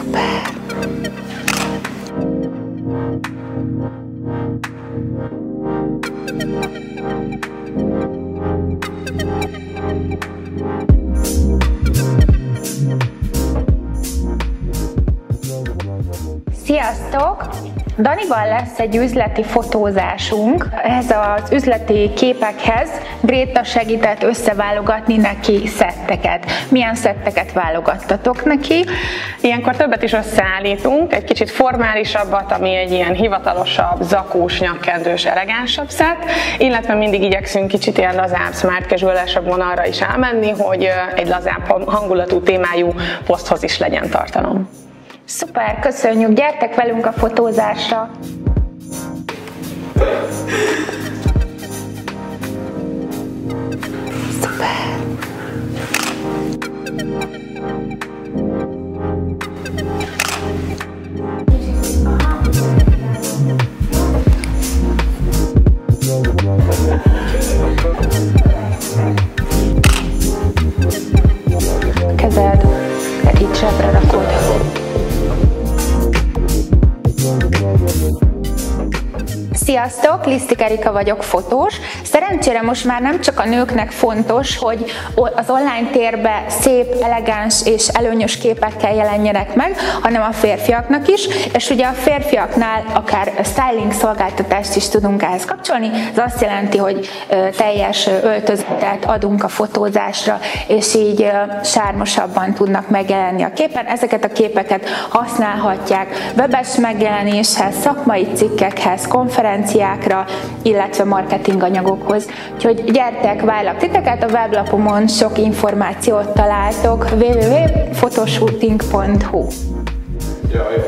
Szuper! Sziasztok! Danival lesz egy üzleti fotózásunk. Ez az üzleti képekhez Gréta segített összeválogatni neki szetteket. Milyen szetteket válogattatok neki? Ilyenkor többet is összeállítunk, egy kicsit formálisabbat, ami egy ilyen hivatalosabb, zakós, nyakkendős, elegánsabb szett, illetve mindig igyekszünk kicsit ilyen lazább, smart casual-esebb vonalra is elmenni, hogy egy lazább hangulatú témájú poszthoz is legyen tartalom. Szuper, köszönjük! Gyertek velünk a fotózásra! Szuper! Kezed, itt zsebre rakod. Sziasztok, Lisztik Erika vagyok, fotós. Szerencsére most már nem csak a nőknek fontos, hogy az online térbe szép, elegáns és előnyös képekkel jelenjenek meg, hanem a férfiaknak is, és ugye a férfiaknál akár styling szolgáltatást is tudunk ehhez kapcsolni. Ez azt jelenti, hogy teljes öltözetet adunk a fotózásra, és így sármosabban tudnak megjelenni a képen. Ezeket a képeket használhatják webes megjelenéshez, szakmai cikkekhez, konferenciákra, illetve marketing anyagokhoz. Úgyhogy gyertek, várlak titeket, a weblapomon sok információt találtok, www.photoshooting.hu. Ja, jó.